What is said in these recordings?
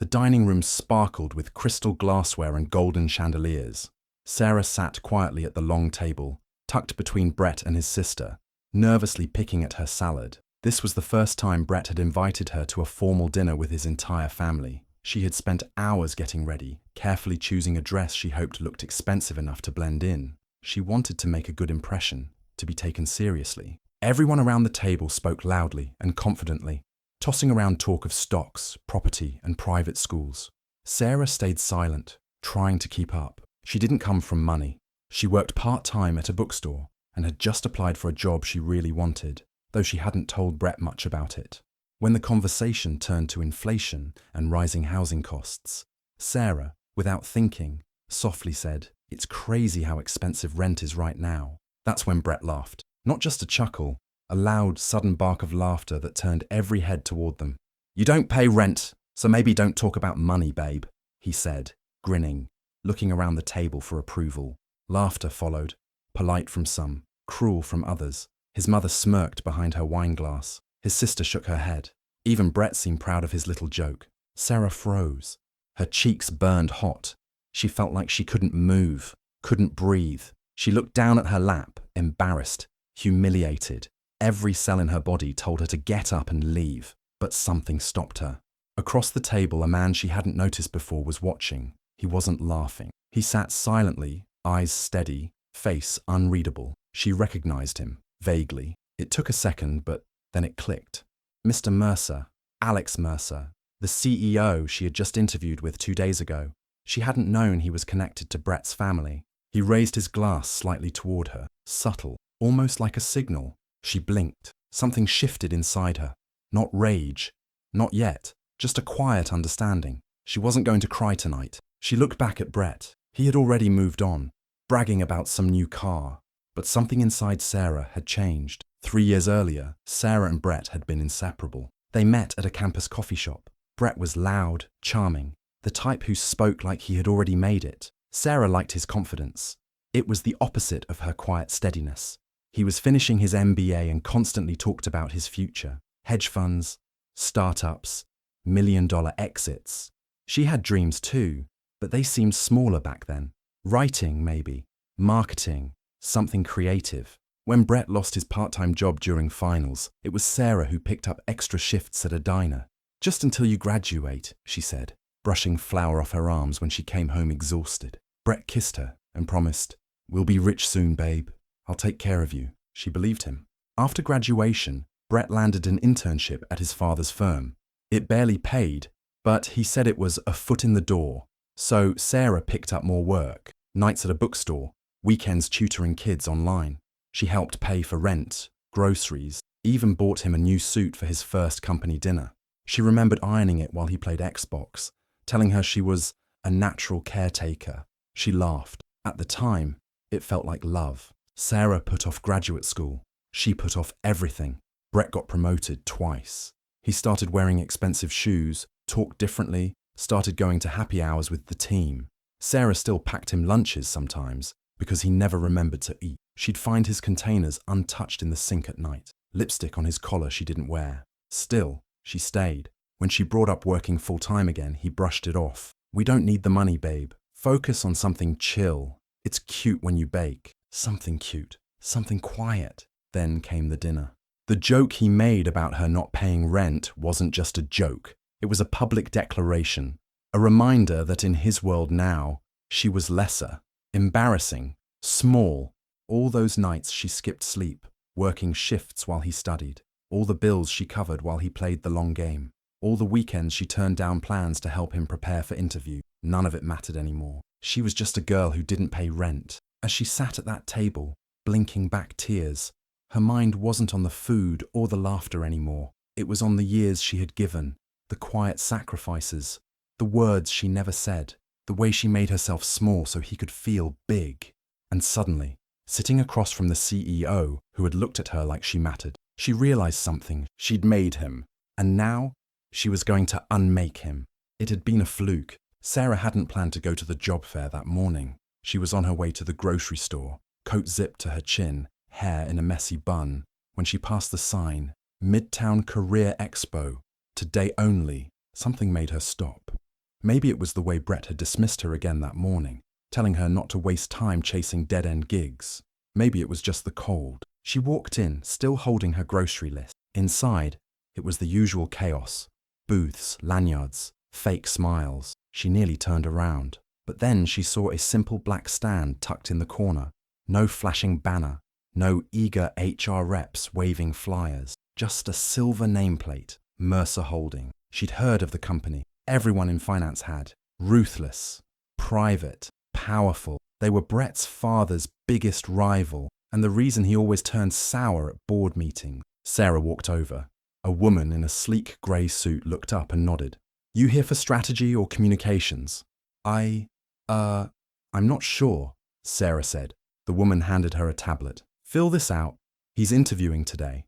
The dining room sparkled with crystal glassware and golden chandeliers. Sarah sat quietly at the long table, tucked between Brett and his sister, nervously picking at her salad. This was the first time Brett had invited her to a formal dinner with his entire family. She had spent hours getting ready, carefully choosing a dress she hoped looked expensive enough to blend in. She wanted to make a good impression, to be taken seriously. Everyone around the table spoke loudly and confidently, tossing around talk of stocks, property, and private schools. Sarah stayed silent, trying to keep up. She didn't come from money. She worked part-time at a bookstore and had just applied for a job she really wanted, though she hadn't told Brett much about it. When the conversation turned to inflation and rising housing costs, Sarah, without thinking, softly said, "It's crazy how expensive rent is right now." That's when Brett laughed. Not just a chuckle, a loud, sudden bark of laughter that turned every head toward them. "You don't pay rent, so maybe don't talk about money, babe," he said, grinning, looking around the table for approval. Laughter followed, polite from some, cruel from others. His mother smirked behind her wine glass. His sister shook her head. Even Brett seemed proud of his little joke. Sarah froze. Her cheeks burned hot. She felt like she couldn't move, couldn't breathe. She looked down at her lap, embarrassed, humiliated. Every cell in her body told her to get up and leave, but something stopped her. Across the table, a man she hadn't noticed before was watching. He wasn't laughing. He sat silently, eyes steady, face unreadable. She recognized him, vaguely. It took a second, but then it clicked. Mr. Mercer, Alex Mercer, the CEO she had just interviewed with 2 days ago. She hadn't known he was connected to Brett's family. He raised his glass slightly toward her, subtle, almost like a signal. She blinked. Something shifted inside her. Not rage. Not yet. Just a quiet understanding. She wasn't going to cry tonight. She looked back at Brett. He had already moved on, bragging about some new car. But something inside Sarah had changed. 3 years earlier, Sarah and Brett had been inseparable. They met at a campus coffee shop. Brett was loud, charming, the type who spoke like he had already made it. Sarah liked his confidence. It was the opposite of her quiet steadiness. He was finishing his MBA and constantly talked about his future. Hedge funds, startups, million-dollar exits. She had dreams too, but they seemed smaller back then. Writing, maybe. Marketing. Something creative. When Brett lost his part-time job during finals, it was Sarah who picked up extra shifts at a diner. "Just until you graduate," she said, brushing flour off her arms when she came home exhausted. Brett kissed her and promised, "We'll be rich soon, babe. I'll take care of you." She believed him. After graduation, Brett landed an internship at his father's firm. It barely paid, but he said it was a foot in the door. So Sarah picked up more work, nights at a bookstore, weekends tutoring kids online. She helped pay for rent, groceries, even bought him a new suit for his first company dinner. She remembered ironing it while he played Xbox, telling her she was a natural caretaker. She laughed. At the time, it felt like love. Sarah put off graduate school. She put off everything. Brett got promoted twice. He started wearing expensive shoes, talked differently, started going to happy hours with the team. Sarah still packed him lunches sometimes because he never remembered to eat. She'd find his containers untouched in the sink at night, lipstick on his collar she didn't wear. Still, she stayed. When she brought up working full-time again, he brushed it off. "We don't need the money, babe. Focus on something chill. It's cute when you bake." Something cute. Something quiet. Then came the dinner. The joke he made about her not paying rent wasn't just a joke. It was a public declaration. A reminder that in his world now, she was lesser, embarrassing, small. All those nights she skipped sleep, working shifts while he studied. All the bills she covered while he played the long game. All the weekends she turned down plans to help him prepare for interview. None of it mattered anymore. She was just a girl who didn't pay rent. As she sat at that table, blinking back tears, her mind wasn't on the food or the laughter anymore. It was on the years she had given, the quiet sacrifices, the words she never said, the way she made herself small so he could feel big. And suddenly, sitting across from the CEO, who had looked at her like she mattered, she realized something. She'd made him, and now she was going to unmake him. It had been a fluke. Sarah hadn't planned to go to the job fair that morning. She was on her way to the grocery store, coat zipped to her chin, hair in a messy bun, when she passed the sign, Midtown Career Expo, today only. Something made her stop. Maybe it was the way Brett had dismissed her again that morning, telling her not to waste time chasing dead-end gigs. Maybe it was just the cold. She walked in, still holding her grocery list. Inside, it was the usual chaos. Booths, lanyards, fake smiles. She nearly turned around. But then she saw a simple black stand tucked in the corner. No flashing banner, no eager HR reps waving flyers. Just a silver nameplate, Mercer Holding. She'd heard of the company. Everyone in finance had. Ruthless, private, powerful. They were Brett's father's biggest rival, and the reason he always turned sour at board meetings. Sarah walked over. A woman in a sleek grey suit looked up and nodded. "You here for strategy or communications?" I'm not sure," Sarah said. The woman handed her a tablet. "Fill this out. He's interviewing today."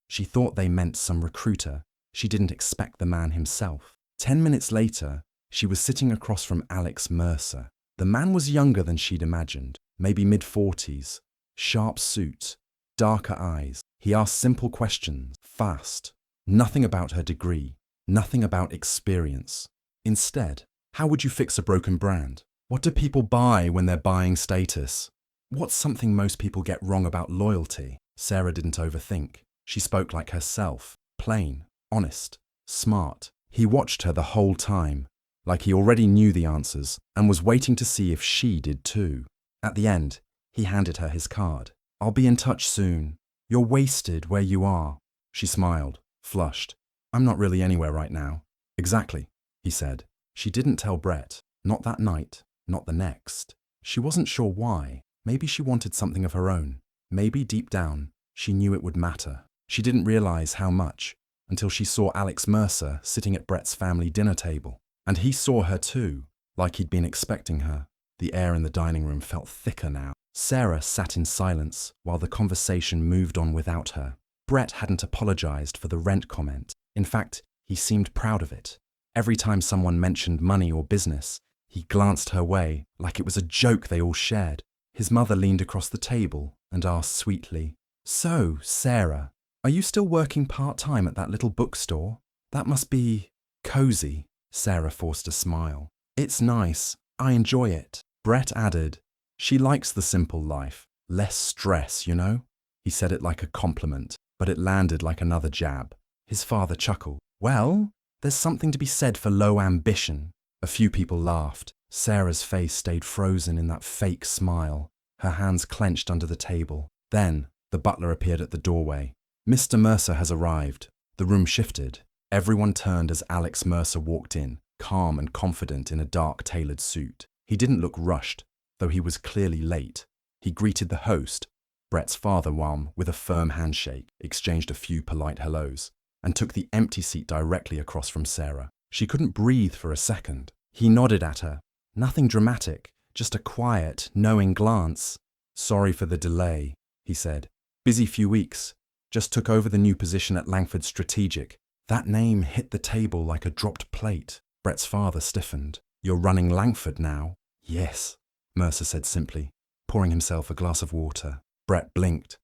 She thought they meant some recruiter. She didn't expect the man himself. 10 minutes later, she was sitting across from Alex Mercer. The man was younger than she'd imagined, maybe mid-40s. Sharp suit, darker eyes. He asked simple questions, fast. Nothing about her degree, nothing about experience. Instead, how would you fix a broken brand? What do people buy when they're buying status? What's something most people get wrong about loyalty? Sarah didn't overthink. She spoke like herself, plain, honest, smart. He watched her the whole time, like he already knew the answers and was waiting to see if she did too. At the end, he handed her his card. "I'll be in touch soon. You're wasted where you are." She smiled, flushed. "I'm not really anywhere right now." "Exactly," he said. She didn't tell Brett. Not that night, not the next. She wasn't sure why. Maybe she wanted something of her own. Maybe deep down, she knew it would matter. She didn't realize how much until she saw Alex Mercer sitting at Brett's family dinner table. And he saw her too, like he'd been expecting her. The air in the dining room felt thicker now. Sarah sat in silence while the conversation moved on without her. Brett hadn't apologized for the rent comment. In fact, he seemed proud of it. Every time someone mentioned money or business, he glanced her way like it was a joke they all shared. His mother leaned across the table and asked sweetly, "So, Sarah, are you still working part-time at that little bookstore? That must be cozy." Sarah forced a smile. "It's nice. I enjoy it." Brett added, "She likes the simple life. Less stress, you know?" He said it like a compliment, but it landed like another jab. His father chuckled. "Well, there's something to be said for low ambition." A few people laughed. Sarah's face stayed frozen in that fake smile, her hands clenched under the table. Then, the butler appeared at the doorway. "Mr. Mercer has arrived." The room shifted. Everyone turned as Alex Mercer walked in, calm and confident in a dark tailored suit. He didn't look rushed, though he was clearly late. He greeted the host, Brett's father, with a firm handshake, exchanged a few polite hellos, and took the empty seat directly across from Sarah. She couldn't breathe for a second. He nodded at her. Nothing dramatic, just a quiet, knowing glance. "Sorry for the delay," he said. "Busy few weeks. Just took over the new position at Langford Strategic." That name hit the table like a dropped plate. Brett's father stiffened. "You're running Langford now?" "Yes," Mercer said simply, pouring himself a glass of water. Brett blinked.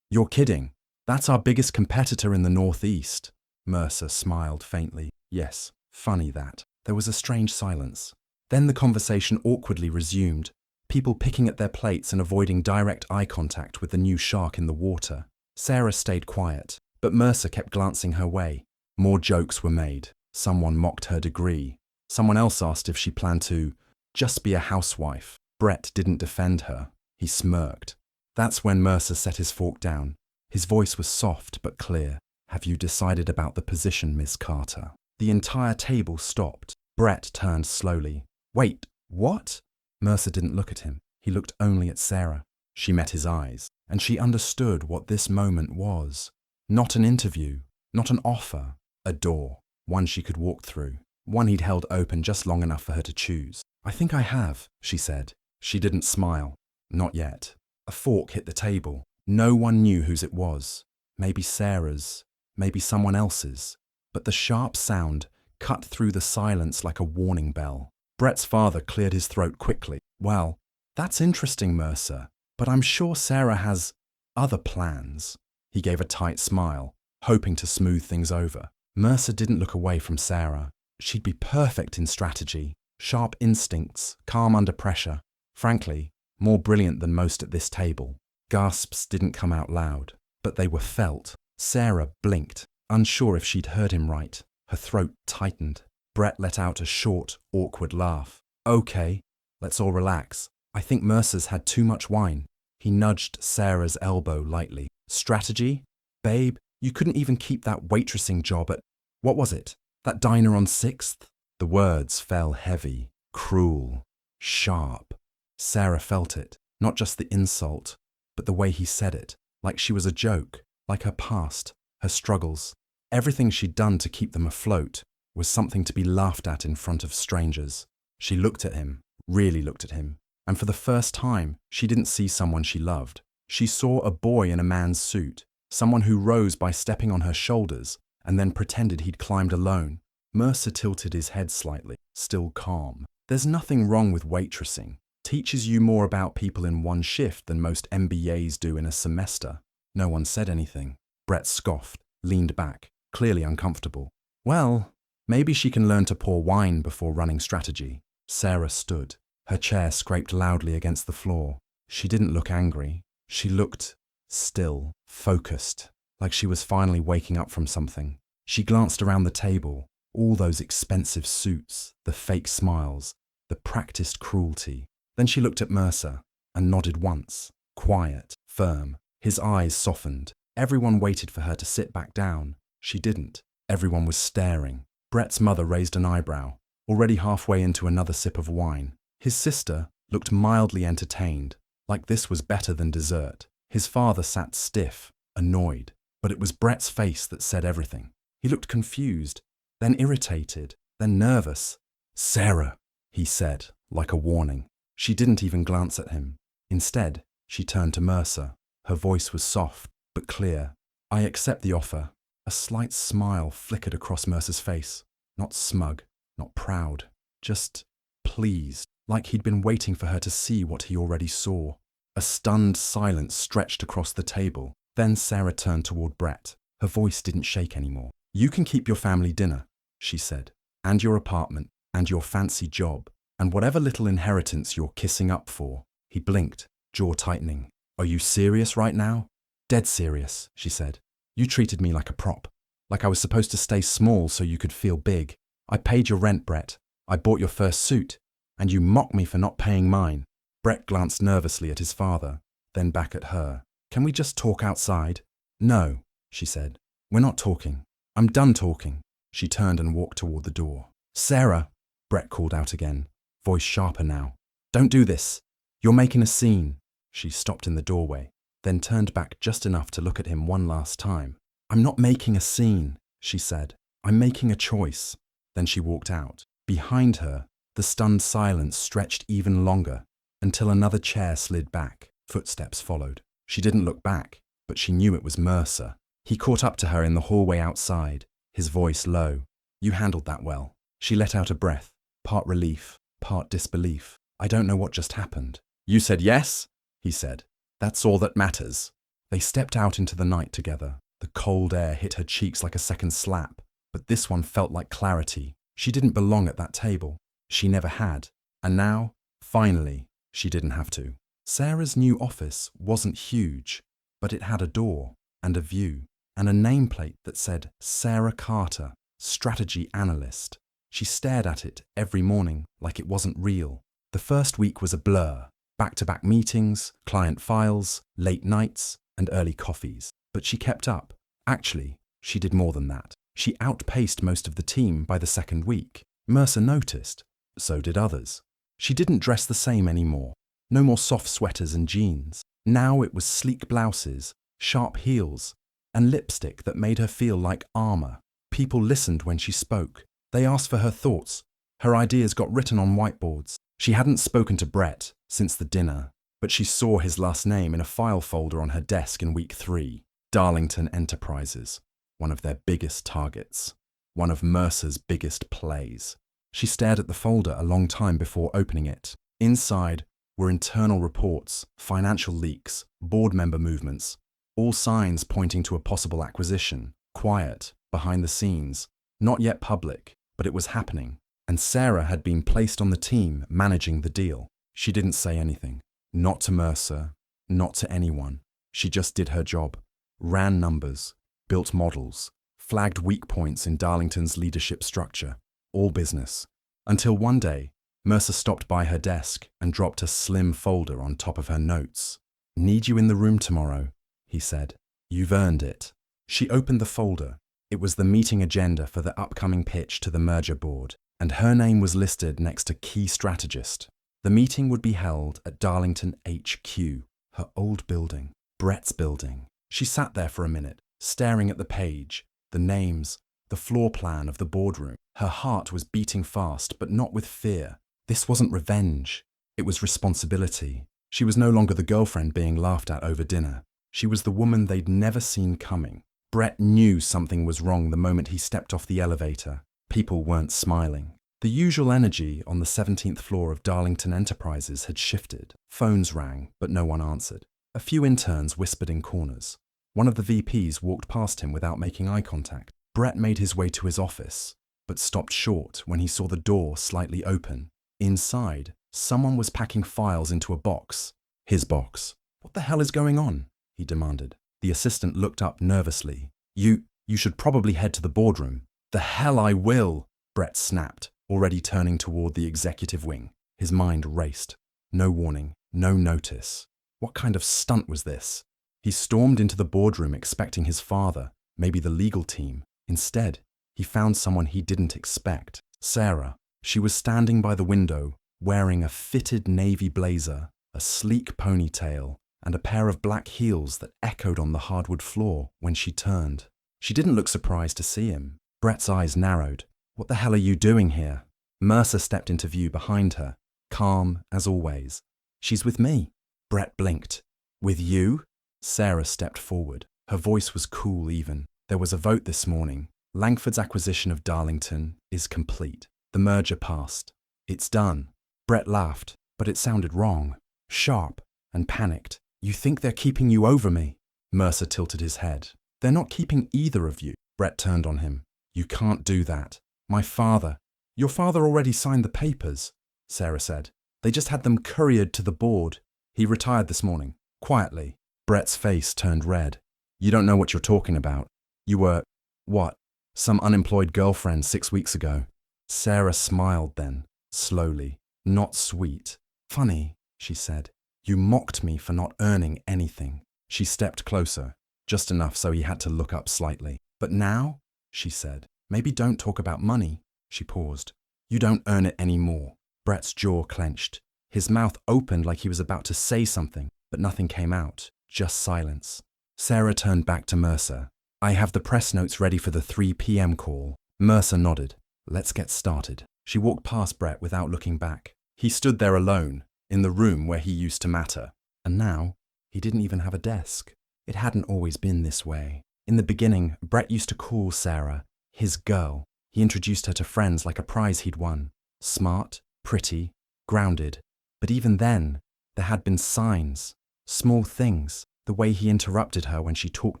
You're kidding. That's our biggest competitor in the Northeast." Mercer smiled faintly. "Yes, funny that." There was a strange silence. Then the conversation awkwardly resumed, people picking at their plates and avoiding direct eye contact with the new shark in the water. Sarah stayed quiet, but Mercer kept glancing her way. More jokes were made. Someone mocked her degree. Someone else asked if she planned to just be a housewife. Brett didn't defend her. He smirked. That's when Mercer set his fork down. His voice was soft but clear. "Have you decided about the position, Miss Carter?" The entire table stopped. Brett turned slowly. "Wait, what?" Mercer didn't look at him. He looked only at Sarah. She met his eyes, and she understood what this moment was. Not an interview, not an offer, a door, one she could walk through, one he'd held open just long enough for her to choose. "I think I have," she said. She didn't smile. Not yet. A fork hit the table. No one knew whose it was. Maybe Sarah's, maybe someone else's. But the sharp sound cut through the silence like a warning bell. Brett's father cleared his throat quickly. "Well, that's interesting, Mercer, but I'm sure Sarah has other plans." He gave a tight smile, hoping to smooth things over. Mercer didn't look away from Sarah. She'd be perfect in strategy, sharp instincts, calm under pressure. Frankly, more brilliant than most at this table. Gasps didn't come out loud, but they were felt. Sarah blinked, unsure if she'd heard him right. Her throat tightened. Brett let out a short, awkward laugh. Okay, let's all relax. I think Mercer's had too much wine. He nudged Sarah's elbow lightly. Strategy? Babe, you couldn't even keep that waitressing job at, what was it? That diner on 6th? The words fell heavy, cruel, sharp. Sarah felt it, not just the insult, but the way he said it, like she was a joke, like her past, her struggles. Everything she'd done to keep them afloat was something to be laughed at in front of strangers. She looked at him, really looked at him, and for the first time, she didn't see someone she loved. She saw a boy in a man's suit, someone who rose by stepping on her shoulders and then pretended he'd climbed alone. Mercer tilted his head slightly, still calm. There's nothing wrong with waitressing. Teaches you more about people in one shift than most MBAs do in a semester. No one said anything. Brett scoffed, leaned back, clearly uncomfortable. Well, maybe she can learn to pour wine before running strategy. Sarah stood. Her chair scraped loudly against the floor. She didn't look angry. She looked still, focused, like she was finally waking up from something. She glanced around the table, all those expensive suits, the fake smiles, the practiced cruelty. Then she looked at Mercer and nodded once, quiet, firm. His eyes softened. Everyone waited for her to sit back down. She didn't. Everyone was staring. Brett's mother raised an eyebrow, already halfway into another sip of wine. His sister looked mildly entertained, like this was better than dessert. His father sat stiff, annoyed, but it was Brett's face that said everything. He looked confused, then irritated, then nervous. "Sarah," he said, like a warning. She didn't even glance at him. Instead, she turned to Mercer. Her voice was soft, but clear. "I accept the offer." A slight smile flickered across Mercer's face. Not smug, not proud, just pleased, like he'd been waiting for her to see what he already saw. A stunned silence stretched across the table. Then Sarah turned toward Brett. Her voice didn't shake anymore. "You can keep your family dinner," she said, "and your apartment, and your fancy job, and whatever little inheritance you're kissing up for." He blinked, jaw tightening. "Are you serious right now?" "Dead serious," she said. "You treated me like a prop, like I was supposed to stay small so you could feel big. I paid your rent, Brett. I bought your first suit, and you mock me for not paying mine." Brett glanced nervously at his father, then back at her. "Can we just talk outside?" "No," she said. "We're not talking. I'm done talking." She turned and walked toward the door. "Sarah," Brett called out again, voice sharper now. "Don't do this. You're making a scene." She stopped in the doorway, then turned back just enough to look at him one last time. "I'm not making a scene," she said. "I'm making a choice." Then she walked out. Behind her, the stunned silence stretched even longer, until another chair slid back. Footsteps followed. She didn't look back, but she knew it was Mercer. He caught up to her in the hallway outside, his voice low. "You handled that well." She let out a breath, part relief, part disbelief. "I don't know what just happened." "You said yes?" he said. "That's all that matters." They stepped out into the night together. The cold air hit her cheeks like a second slap, but this one felt like clarity. She didn't belong at that table. She never had. And now, finally, she didn't have to. Sarah's new office wasn't huge, but it had a door and a view and a nameplate that said Sarah Carter, Strategy Analyst. She stared at it every morning like it wasn't real. The first week was a blur. Back-to-back meetings, client files, late nights, and early coffees. But she kept up. Actually, she did more than that. She outpaced most of the team by the second week. Mercer noticed. So did others. She didn't dress the same anymore. No more soft sweaters and jeans. Now it was sleek blouses, sharp heels, and lipstick that made her feel like armor. People listened when she spoke. They asked for her thoughts. Her ideas got written on whiteboards. She hadn't spoken to Brett since the dinner, but she saw his last name in a file folder on her desk in week 3. Darlington Enterprises, one of their biggest targets, one of Mercer's biggest plays. She stared at the folder a long time before opening it. Inside were internal reports, financial leaks, board member movements, all signs pointing to a possible acquisition. Quiet, behind the scenes, not yet public, but it was happening, and Sarah had been placed on the team managing the deal. She didn't say anything. Not to Mercer, not to anyone. She just did her job. Ran numbers, built models, flagged weak points in Darlington's leadership structure. All business. Until one day, Mercer stopped by her desk and dropped a slim folder on top of her notes. "Need you in the room tomorrow," he said. "You've earned it." She opened the folder. It was the meeting agenda for the upcoming pitch to the merger board, and her name was listed next to key strategist. The meeting would be held at Darlington HQ, her old building, Brett's building. She sat there for a minute, staring at the page, the names, the floor plan of the boardroom. Her heart was beating fast, but not with fear. This wasn't revenge. It was responsibility. She was no longer the girlfriend being laughed at over dinner. She was the woman they'd never seen coming. Brett knew something was wrong the moment he stepped off the elevator. People weren't smiling. The usual energy on the 17th floor of Darlington Enterprises had shifted. Phones rang, but no one answered. A few interns whispered in corners. One of the VPs walked past him without making eye contact. Brett made his way to his office, but stopped short when he saw the door slightly open. Inside, someone was packing files into a box. His box. "What the hell is going on?" he demanded. The assistant looked up nervously. You should probably head to the boardroom." "The hell I will," Brett snapped, already turning toward the executive wing. His mind raced. No warning, no notice. What kind of stunt was this? He stormed into the boardroom expecting his father, maybe the legal team. Instead, he found someone he didn't expect. Sarah. She was standing by the window, wearing a fitted navy blazer, a sleek ponytail, and a pair of black heels that echoed on the hardwood floor when she turned. She didn't look surprised to see him. Brett's eyes narrowed. "What the hell are you doing here?" Mercer stepped into view behind her, calm as always. "She's with me." Brett blinked. "With you?" Sarah stepped forward. Her voice was cool even. "There was a vote this morning. Langford's acquisition of Darlington is complete. The merger passed. It's done." Brett laughed, but it sounded wrong. Sharp and panicked. "You think they're keeping you over me?" Mercer tilted his head. "They're not keeping either of you." Brett turned on him. "You can't do that. My father." "Your father already signed the papers," Sarah said. "They just had them couriered to the board. He retired this morning, quietly." Brett's face turned red. "You don't know what you're talking about. You were, what, some unemployed girlfriend 6 weeks ago." Sarah smiled then, slowly, not sweet. "Funny," she said. "You mocked me for not earning anything." She stepped closer, just enough so he had to look up slightly. "But now," she said, "maybe don't talk about money." She paused. "You don't earn it anymore." Brett's jaw clenched. His mouth opened like he was about to say something, but nothing came out, just silence. Sarah turned back to Mercer. "I have the press notes ready for the 3 p.m. call." Mercer nodded. "Let's get started." She walked past Brett without looking back. He stood there alone, in the room where he used to matter. And now, he didn't even have a desk. It hadn't always been this way. In the beginning, Brett used to call Sarah his girl. He introduced her to friends like a prize he'd won. Smart, pretty, grounded. But even then, there had been signs. Small things. The way he interrupted her when she talked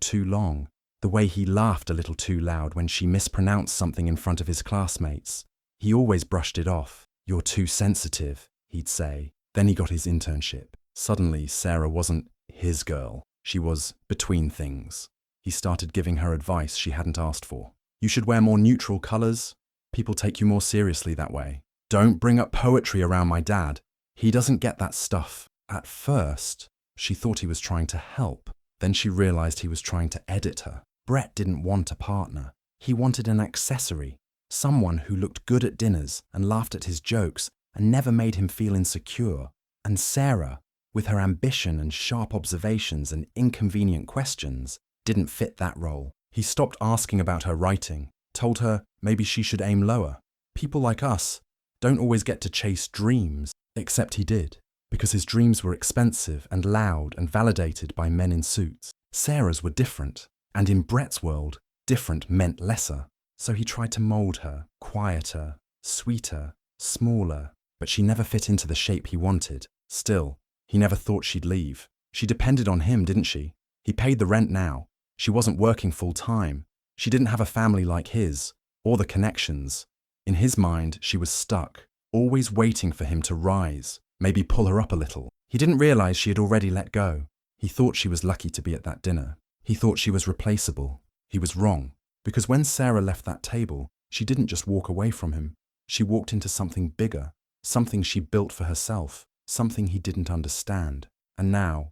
too long. The way he laughed a little too loud when she mispronounced something in front of his classmates. He always brushed it off. "You're too sensitive," he'd say. Then he got his internship. Suddenly, Sarah wasn't his girl. She was between things. He started giving her advice she hadn't asked for. "You should wear more neutral colors. People take you more seriously that way. Don't bring up poetry around my dad. He doesn't get that stuff." At first, she thought he was trying to help. Then she realized he was trying to edit her. Brett didn't want a partner. He wanted an accessory. Someone who looked good at dinners and laughed at his jokes and never made him feel insecure. And Sarah, with her ambition and sharp observations and inconvenient questions, didn't fit that role. He stopped asking about her writing, told her maybe she should aim lower. People like us don't always get to chase dreams, except he did, because his dreams were expensive and loud and validated by men in suits. Sarah's were different, and in Brett's world, different meant lesser. So he tried to mold her, quieter, sweeter, smaller, but she never fit into the shape he wanted. Still, he never thought she'd leave. She depended on him, didn't she? He paid the rent now. She wasn't working full time. She didn't have a family like his, or the connections. In his mind, she was stuck, always waiting for him to rise, maybe pull her up a little. He didn't realize she had already let go. He thought she was lucky to be at that dinner. He thought she was replaceable. He was wrong, because when Sarah left that table, she didn't just walk away from him. She walked into something bigger, something she built for herself, something he didn't understand. And now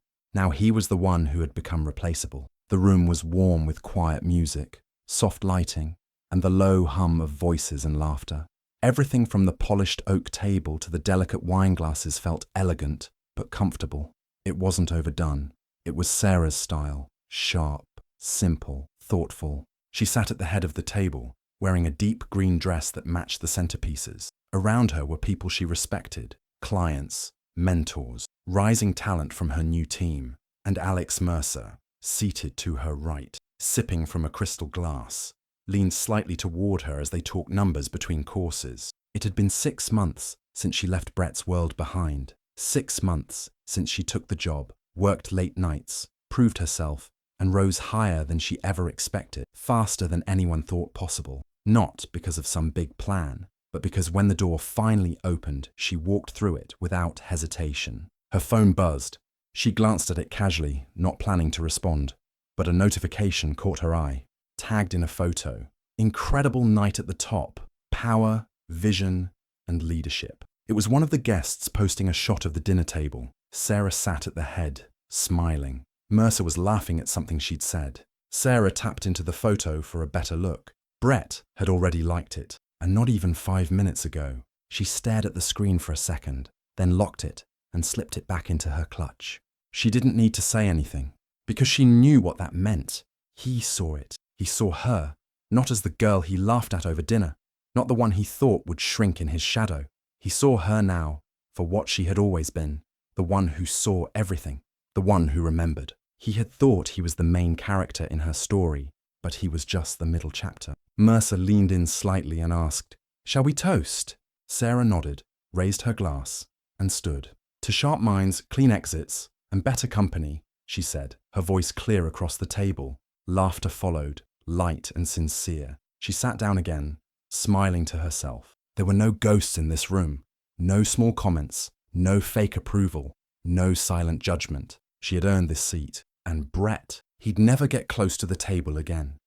he was the one who had become replaceable. The room was warm with quiet music, soft lighting, and the low hum of voices and laughter. Everything from the polished oak table to the delicate wine glasses felt elegant, but comfortable. It wasn't overdone. It was Sarah's style, sharp, simple, thoughtful. She sat at the head of the table, wearing a deep green dress that matched the centerpieces. Around her were people she respected, clients, mentors, rising talent from her new team, and Alex Mercer, seated to her right, sipping from a crystal glass, leaned slightly toward her as they talked numbers between courses. It had been 6 months since she left Brett's world behind. 6 months since she took the job, worked late nights, proved herself, and rose higher than she ever expected, faster than anyone thought possible. Not because of some big plan, but because when the door finally opened, she walked through it without hesitation. Her phone buzzed. She glanced at it casually, not planning to respond, but a notification caught her eye, tagged in a photo. Incredible night at the top, power, vision, and leadership. It was one of the guests posting a shot of the dinner table. Sarah sat at the head, smiling. Mercer was laughing at something she'd said. Sarah tapped into the photo for a better look. Brett had already liked it, and not even 5 minutes ago. She stared at the screen for a second, then locked it and slipped it back into her clutch. She didn't need to say anything, because she knew what that meant. He saw it. He saw her, not as the girl he laughed at over dinner, not the one he thought would shrink in his shadow. He saw her now for what she had always been, the one who saw everything, the one who remembered. He had thought he was the main character in her story, but he was just the middle chapter. Mercer leaned in slightly and asked, "Shall we toast?" Sarah nodded, raised her glass, and stood. "To sharp minds, clean exits, and better company," she said, her voice clear across the table. Laughter followed, light and sincere. She sat down again, smiling to herself. There were no ghosts in this room, no small comments, no fake approval, no silent judgment. She had earned this seat. And Brett, he'd never get close to the table again.